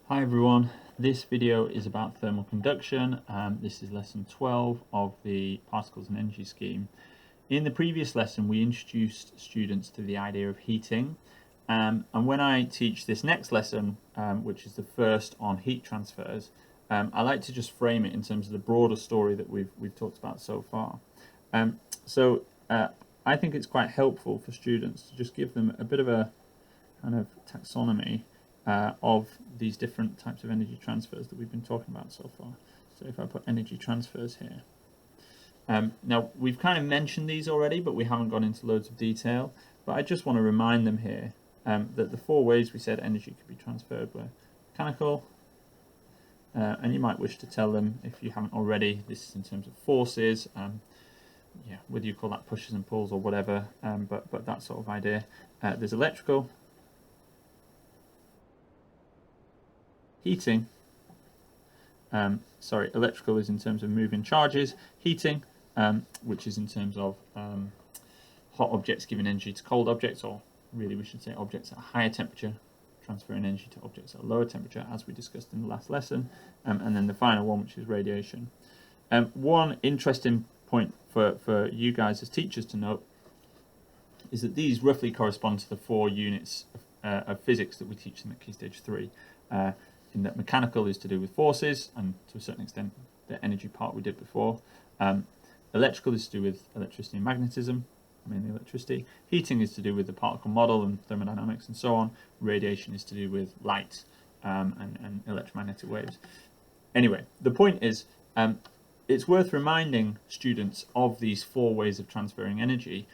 Hi everyone, this video is about thermal conduction. This is lesson 12 of the particles and energy scheme. In the previous lesson we introduced students to the idea of heating, and when I teach this next lesson, which is the first on heat transfers, I like to just frame it in terms of the broader story that we've talked about so far. I think it's quite helpful for students to just give them a bit of a kind of taxonomy of these different types of energy transfers that we've been talking about so far. So if I put energy transfers here. Now we've kind of mentioned these already, but we haven't gone into loads of detail. But I just want to remind them here that the four ways we said energy could be transferred were mechanical, and you might wish to tell them, if you haven't already, this is in terms of forces, whether you call that pushes and pulls or whatever, but that sort of idea. There's electrical, heating, electrical is in terms of moving charges, heating, which is in terms of hot objects giving energy to cold objects, or really we should say objects at a higher temperature transferring energy to objects at a lower temperature, as we discussed in the last lesson, and then the final one, which is radiation. One interesting point for you guys as teachers to note is that these roughly correspond to the 4 units of physics that we teach them at Key Stage 3. In that mechanical is to do with forces, and to a certain extent the energy part we did before. Electrical is to do with electricity and magnetism, mainly electricity. Heating is to do with the particle model and thermodynamics and so on. Radiation is to do with light and electromagnetic waves. Anyway, the point is, it's worth reminding students of these 4 ways of transferring energy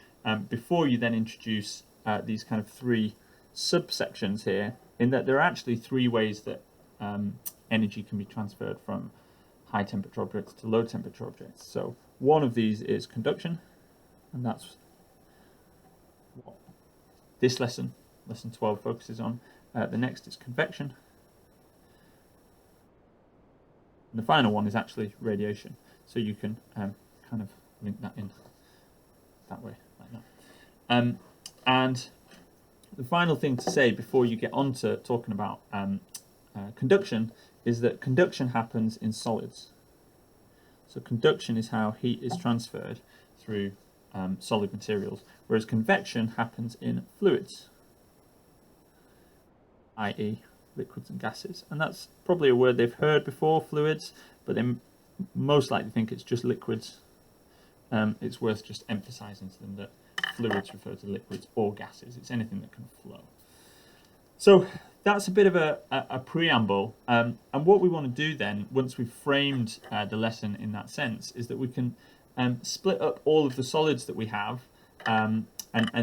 before you then introduce these kind of 3 subsections here, in that there are actually 3 ways that energy can be transferred from high temperature objects to low temperature objects. So one of these is conduction, and that's what this lesson 12, focuses on. The next is convection, and the final one is actually radiation. So you can kind of link that in that way, like that. And the final thing to say before you get on to talking about conduction is that conduction happens in solids. So conduction is how heat is transferred through solid materials, whereas convection happens in fluids, i.e. liquids and gases. And that's probably a word they've heard before, fluids, but they most likely think it's just liquids. It's worth just emphasizing to them that fluids refer to liquids or gases. It's anything that can flow. So that's a bit of a preamble, and what we want to do then, once we've framed the lesson in that sense, is that we can split up all of the solids that we have, and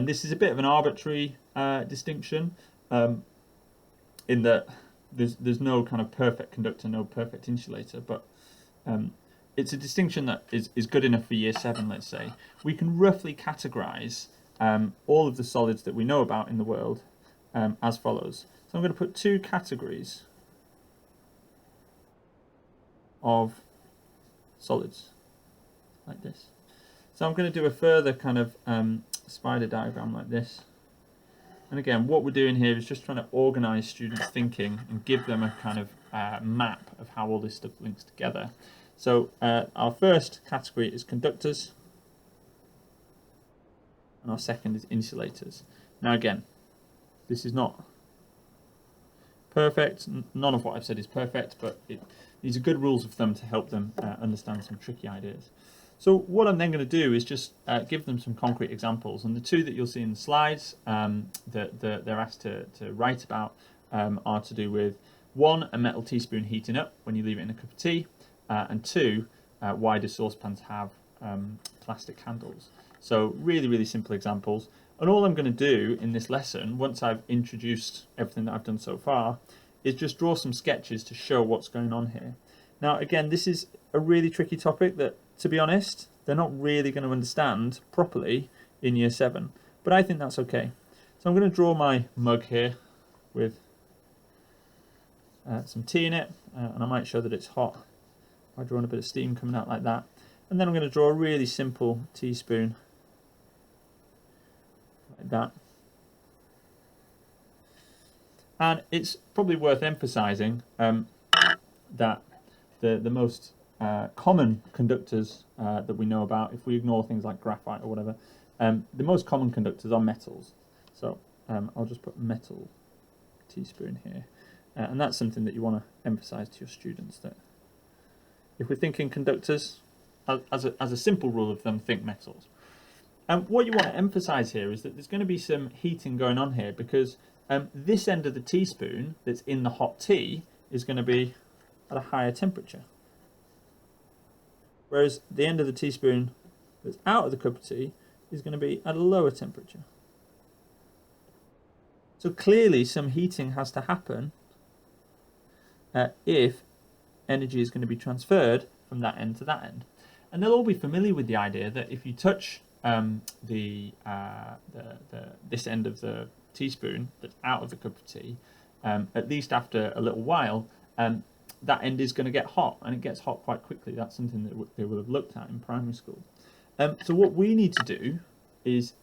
this is a bit of an arbitrary distinction, in that there's no kind of perfect conductor, no perfect insulator, but it's a distinction that is good enough for year 7, let's say. We can roughly categorize all of the solids that we know about in the world as follows. So I'm going to put 2 categories of solids, like this. So I'm going to do a further kind of spider diagram like this. And again, what we're doing here is just trying to organize students' thinking and give them a kind of map of how all this stuff links together. So our first category is conductors, and our second is insulators. Now again, this is not perfect. None of what I've said is perfect, but these are good rules of thumb to help them understand some tricky ideas. So what I'm then going to do is just give them some concrete examples, and the 2 that you'll see in the slides that they're asked to write about are to do with 1, a metal teaspoon heating up when you leave it in a cup of tea, and 2, why do saucepans have plastic handles. So really simple examples. And all I'm going to do in this lesson, once I've introduced everything that I've done so far, is just draw some sketches to show what's going on here. Now again, this is a really tricky topic that, to be honest, they're not really going to understand properly in year 7, but I think that's okay. So I'm going to draw my mug here with some tea in it, and I might show that it's hot by drawing a bit of steam coming out like that. And then I'm going to draw a really simple teaspoon like that. And it's probably worth emphasizing that the most common conductors that we know about, if we ignore things like graphite or whatever, the most common conductors are metals. So I'll just put metal teaspoon here. And that's something that you want to emphasize to your students, that if we're thinking conductors, as a simple rule of thumb, think metals. And what you want to emphasize here is that there's going to be some heating going on here, because this end of the teaspoon that's in the hot tea is going to be at a higher temperature, whereas the end of the teaspoon that's out of the cup of tea is going to be at a lower temperature. So clearly some heating has to happen if energy is going to be transferred from that end to that end. And they'll all be familiar with the idea that if you touch this end of the teaspoon that's out of the cup of tea, at least after a little while, that end is going to get hot, and it gets hot quite quickly. That's something that they will have looked at in primary school. So what we need to do is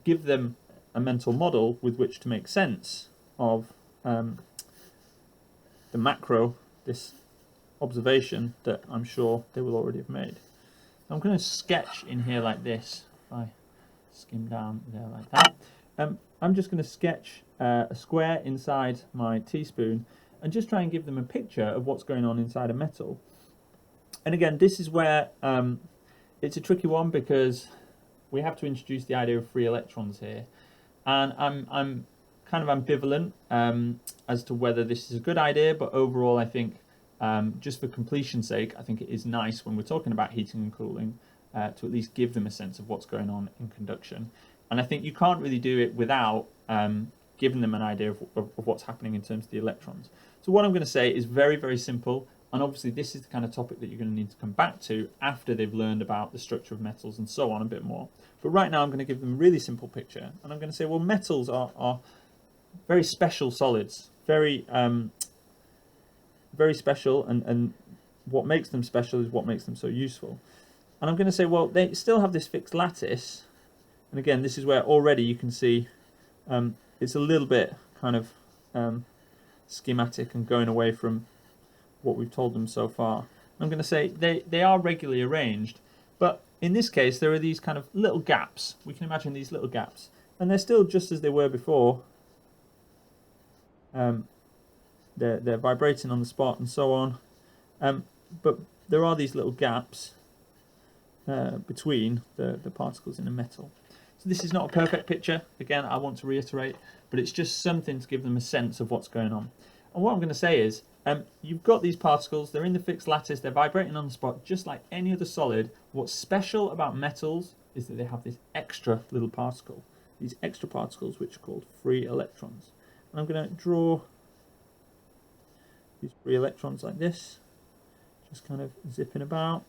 give them a mental model with which to make sense of the macro, this observation that I'm sure they will already have made. I'm going to sketch in here like this. If I skim down there like that, I'm just going to sketch a square inside my teaspoon and just try and give them a picture of what's going on inside a metal. And again, this is where it's a tricky one, because we have to introduce the idea of free electrons here, and I'm kind of ambivalent as to whether this is a good idea, but overall I think just for completion's sake, I think it is nice when we're talking about heating and cooling to at least give them a sense of what's going on in conduction. And I think you can't really do it without giving them an idea of what's happening in terms of the electrons. So what I'm going to say is very, very simple, and obviously this is the kind of topic that you're going to need to come back to after they've learned about the structure of metals and so on a bit more. But right now I'm going to give them a really simple picture, and I'm going to say, well, metals are very special solids, very special, and what makes them special is what makes them so useful. And I'm going to say, well, they still have this fixed lattice, and again, this is where already you can see it's a little bit kind of schematic and going away from what we've told them so far. I'm going to say they are regularly arranged, but in this case there are these kind of little gaps. We can imagine these little gaps, and they're still just as they were before. They're vibrating on the spot and so on, but there are these little gaps between the particles in a metal. So this is not a perfect picture, again, I want to reiterate, but it's just something to give them a sense of what's going on. And what I'm going to say is, you've got these particles, they're in the fixed lattice, they're vibrating on the spot just like any other solid. What's special about metals is that they have this extra little particle, these extra particles which are called free electrons. And I'm going to draw these free electrons like this, just kind of zipping about.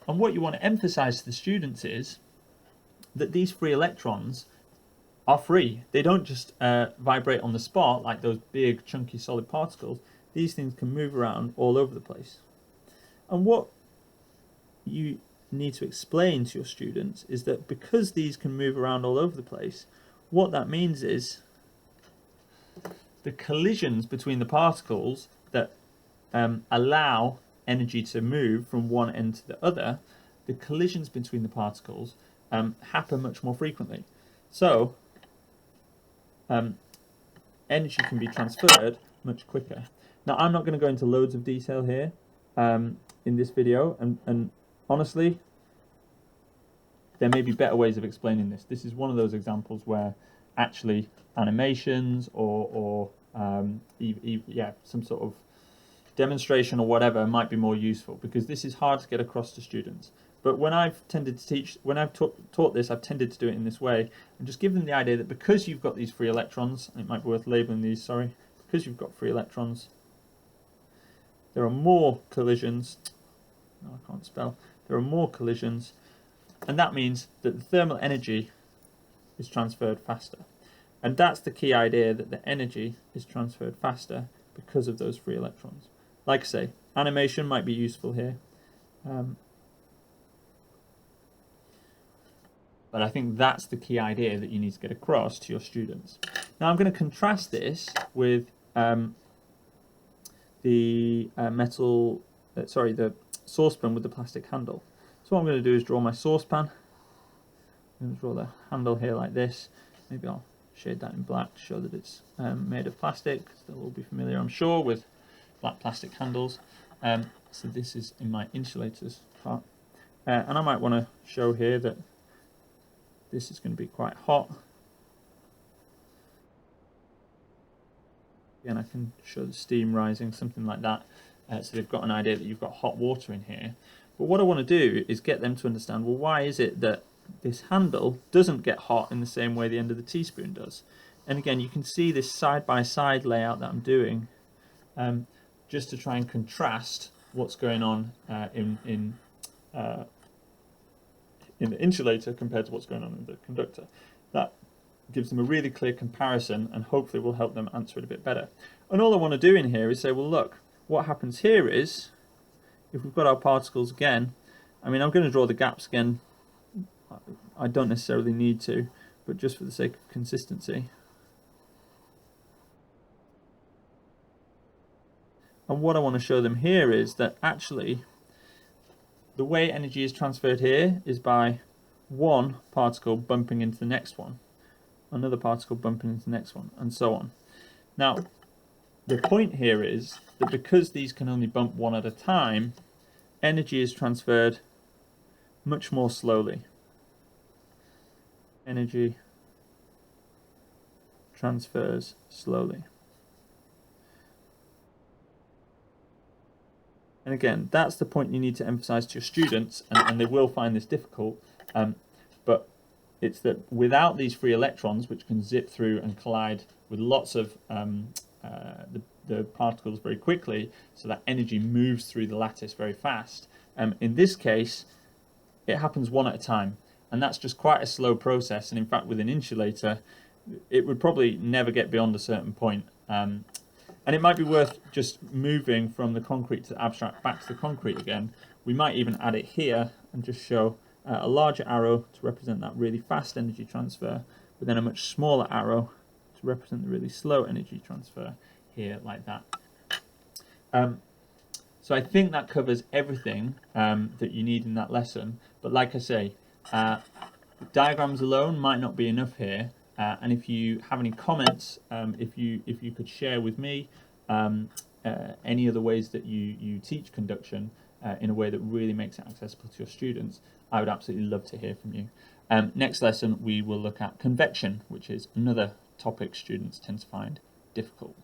And what you want to emphasize to the students is that these free electrons are free. They don't just vibrate on the spot like those big chunky solid particles. These things can move around all over the place. And what you need to explain to your students is that because these can move around all over the place, what that means is the collisions between the particles that allow energy to move from one end to the other, the collisions between the particles happen much more frequently. So energy can be transferred much quicker. Now, I'm not going to go into loads of detail here in this video, and honestly, there may be better ways of explaining this. This is one of those examples where actually animations or some sort of demonstration or whatever might be more useful, because this is hard to get across to students. But when I've tended to teach, when I've taught this, I've tended to do it in this way and just give them the idea that because you've got these free electrons, and it might be worth labeling these, sorry, because you've got free electrons, there are more collisions. No, I can't spell. There are more collisions, and that means that the thermal energy is transferred faster. And that's the key idea, that the energy is transferred faster because of those free electrons. Like I say, animation might be useful here. But I think that's the key idea that you need to get across to your students. Now I'm going to contrast this with the the saucepan with the plastic handle. So what I'm going to do is draw my saucepan. I'm going to draw the handle here like this. Maybe I'll shade that in black to show that it's made of plastic. They'll all be familiar, I'm sure, with black plastic handles. So this is in my insulators part. And I might want to show here that this is going to be quite hot. Again, I can show the steam rising, something like that. So they've got an idea that you've got hot water in here. But what I want to do is get them to understand, well, why is it that this handle doesn't get hot in the same way the end of the teaspoon does? And again, you can see this side-by-side layout that I'm doing just to try and contrast what's going on in the insulator compared to what's going on in the conductor. That gives them a really clear comparison and hopefully will help them answer it a bit better. And all I want to do in here is say, well, look, what happens here is, if we've got our particles again, I mean, I'm going to draw the gaps again. I don't necessarily need to, but just for the sake of consistency. And what I want to show them here is that actually the way energy is transferred here is by one particle bumping into the next one, another particle bumping into the next one, and so on. Now, the point here is that because these can only bump one at a time, energy is transferred much more slowly. Energy transfers slowly. And again, that's the point you need to emphasize to your students, and they will find this difficult, but it's that without these free electrons, which can zip through and collide with lots of the particles very quickly, so that energy moves through the lattice very fast. In this case, it happens one at a time, and that's just quite a slow process. And in fact, with an insulator, it would probably never get beyond a certain point. And it might be worth just moving from the concrete to the abstract back to the concrete again. We might even add it here and just show a larger arrow to represent that really fast energy transfer, but then a much smaller arrow to represent the really slow energy transfer here, like that. So I think that covers everything that you need in that lesson. But like I say, diagrams alone might not be enough here. And if you have any comments, if you could share with me any other ways that you teach conduction in a way that really makes it accessible to your students, I would absolutely love to hear from you. Next lesson, we will look at convection, which is another topic students tend to find difficult.